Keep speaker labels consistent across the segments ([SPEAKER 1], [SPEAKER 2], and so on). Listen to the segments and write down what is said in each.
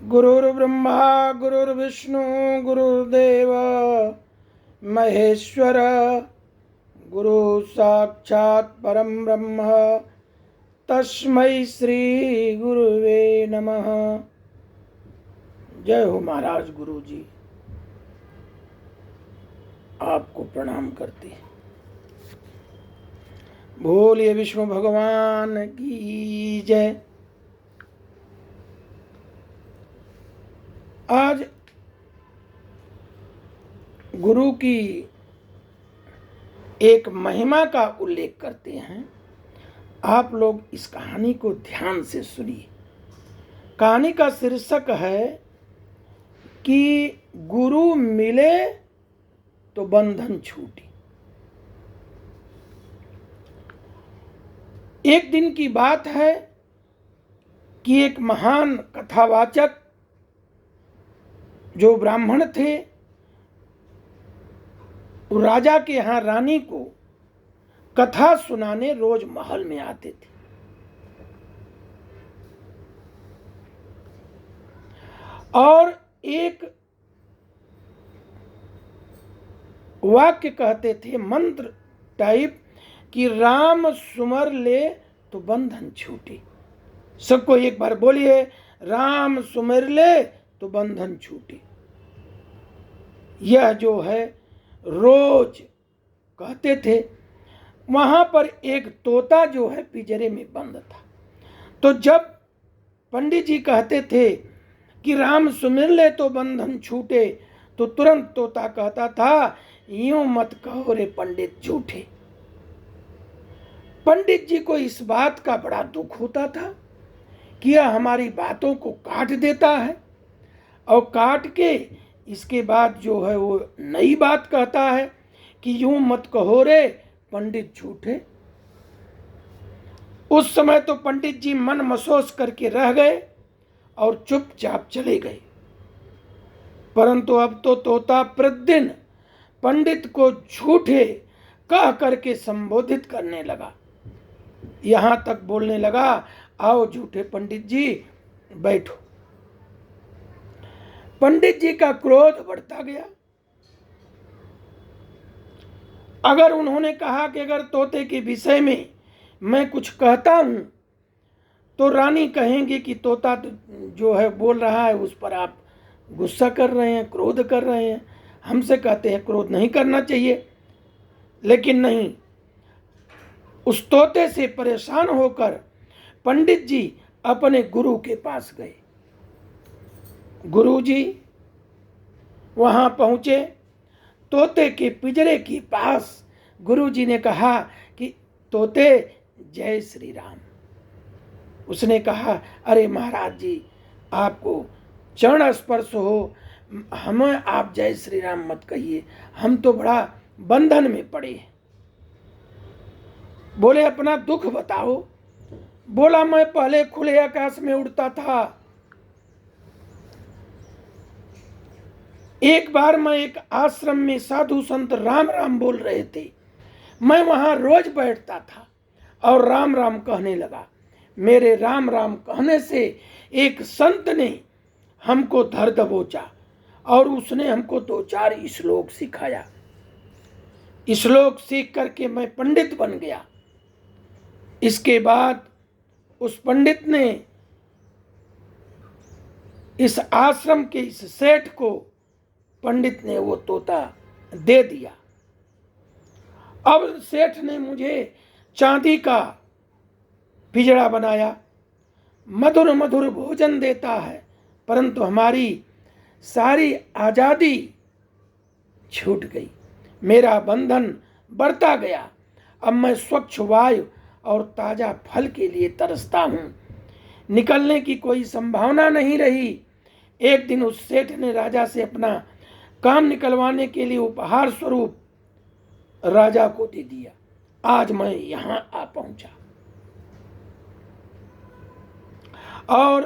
[SPEAKER 1] गुरुर्ब्रह्मा गुरुर्विष्णु गुरुर्देव महेश्वर गुरु साक्षात् परम ब्रह्म तस्मै श्री गुरुवे नमः। जय हो महाराज गुरु जी, आपको प्रणाम करते हैं। बोलिए विष्णु भगवान की जय। आज गुरु की एक महिमा का उल्लेख करते हैं। आप लोग इस कहानी को ध्यान से सुनिए। कहानी का शीर्षक है कि गुरु मिले तो बंधन छूटे। एक दिन की बात है कि एक महान कथावाचक जो ब्राह्मण थे, राजा के यहाँ रानी को कथा सुनाने रोज महल में आते थे। और एक वाक्य कहते थे, मंत्र टाइप, कि राम सुमर ले तो बंधन छूटे। सबको एक बार बोलिए, राम सुमर ले तो बंधन छूटे। यह जो है रोज कहते थे। वहां पर एक तोता जो है पिंजरे में बंद था। तो जब पंडित जी कहते थे कि राम सुमिर ले तो बंधन छूटे, तो तुरंत तोता कहता था, यूं मत कहो रे पंडित झूठे। पंडित जी को इस बात का बड़ा दुख होता था कि यह हमारी बातों को काट देता है और काट के इसके बाद जो है वो नई बात कहता है कि यूं मत कहो रे पंडित झूठे। उस समय तो पंडित जी मन महसूस करके रह गए और चुपचाप चले गए। परंतु अब तो तोता प्रतिदिन पंडित को झूठे कह करके संबोधित करने लगा। यहां तक बोलने लगा, आओ झूठे पंडित जी बैठो। पंडित जी का क्रोध बढ़ता गया। अगर उन्होंने कहा कि अगर तोते के विषय में मैं कुछ कहता हूं तो रानी कहेंगे कि तोता जो है बोल रहा है उस पर आप गुस्सा कर रहे हैं, क्रोध कर रहे हैं। हमसे कहते हैं क्रोध नहीं करना चाहिए, लेकिन नहीं। उस तोते से परेशान होकर पंडित जी अपने गुरु के पास गए। गुरु जी वहां पहुंचे। तोते के पिंजरे के पास गुरु जी ने कहा कि तोते जय श्री राम। उसने कहा, अरे महाराज जी, आपको चरण स्पर्श हो, हमें आप जय श्री राम मत कहिए, हम तो बड़ा बंधन में पड़े हैं। बोले अपना दुख बताओ। बोला, मैं पहले खुले आकाश में उड़ता था। एक बार मैं एक आश्रम में साधु संत राम राम बोल रहे थे। मैं वहां रोज बैठता था और राम राम कहने लगा। मेरे राम राम कहने से एक संत ने हमको धर दबोचा और उसने हमको 2-4 श्लोक सिखाया। श्लोक सीख करके मैं पंडित बन गया। इसके बाद उस पंडित ने इस आश्रम के इस सेठ को, पंडित ने वो तोता दे दिया। अब सेठ ने मुझे चांदी का पिंजरा बनाया, मधुर मधुर भोजन देता है, परंतु हमारी सारी आजादी छूट गई। मेरा बंधन बढ़ता गया। अब मैं स्वच्छ वायु और ताजा फल के लिए तरसता हूं। निकलने की कोई संभावना नहीं रही। एक दिन उस सेठ ने राजा से अपना काम निकलवाने के लिए उपहार स्वरूप राजा को दे दिया। आज मैं यहां आ पहुंचा और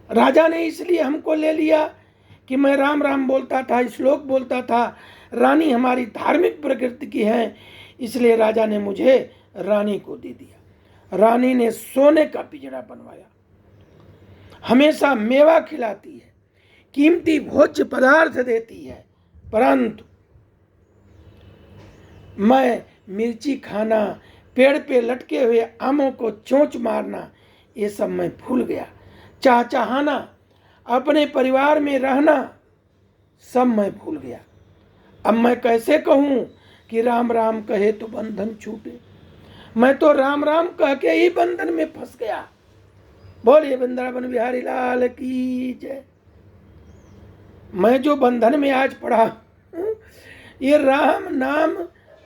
[SPEAKER 1] राजा ने इसलिए हमको ले लिया कि मैं राम राम बोलता था, श्लोक बोलता था। रानी हमारी धार्मिक प्रकृति की है, इसलिए राजा ने मुझे रानी को दे दिया। रानी ने सोने का पिंजरा बनवाया हमेशा मेवा खिलाती है, कीमती भोज्य पदार्थ देती है, परंतु मैं मिर्ची खाना, पेड़ पे लटके हुए आमों को चोंच मारना, ये सब मैं भूल गया। चाहना, अपने परिवार में रहना, सब मैं भूल गया। अब मैं कैसे कहूँ कि राम राम कहे तो बंधन छूटे? मैं तो राम राम कह के ही बंधन में फंस गया। बोलिए वृंदावन बिहारी लाल की जय। मैं जो बंधन में आज पड़ा हूं, ये राम नाम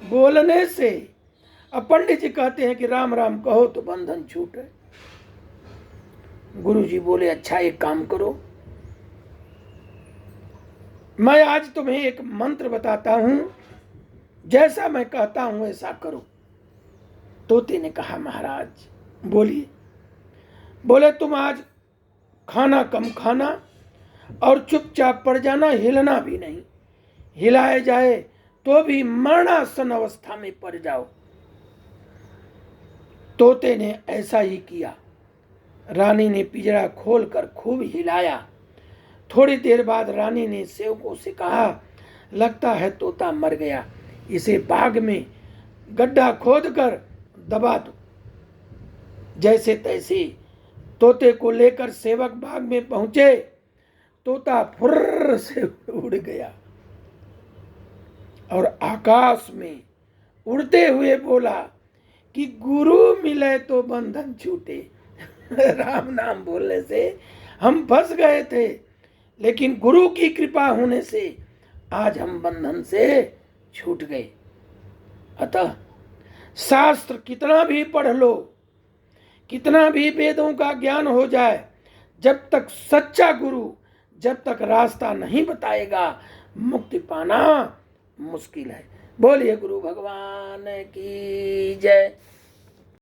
[SPEAKER 1] बोलने से। अब पंडित जी कहते हैं कि राम राम कहो तो बंधन छूटे। गुरु जी बोले अच्छा एक काम करो, मैं आज तुम्हें एक मंत्र बताता हूं, जैसा मैं कहता हूं ऐसा करो। तोते ने कहा महाराज बोलिए। बोले तुम आज खाना कम खाना और चुपचाप पड़ जाना, हिलना भी नहीं। हिलाए जाए तो भी मरणासन अवस्था में पड़ जाओ। तोते ने ऐसा ही किया। रानी ने पिंजरा खोलकर खूब हिलाया। थोड़ी देर बाद रानी ने सेवकों से कहा, लगता है तोता मर गया, इसे बाग में गड्ढा खोदकर दबा दो। जैसे तैसे तोते को लेकर सेवक बाग में पहुंचे। तोता फुर्र से उड़ गया और आकाश में उड़ते हुए बोला कि गुरु मिले तो बंधन छूटे। राम नाम बोलने से हम फंस गए थे, लेकिन गुरु की कृपा होने से आज हम बंधन से छूट गए। अतः शास्त्र कितना भी पढ़ लो, कितना भी वेदों का ज्ञान हो जाए, जब तक सच्चा गुरु जब तक रास्ता नहीं बताएगा, मुक्ति पाना मुश्किल है। बोलिए गुरु भगवान की जय।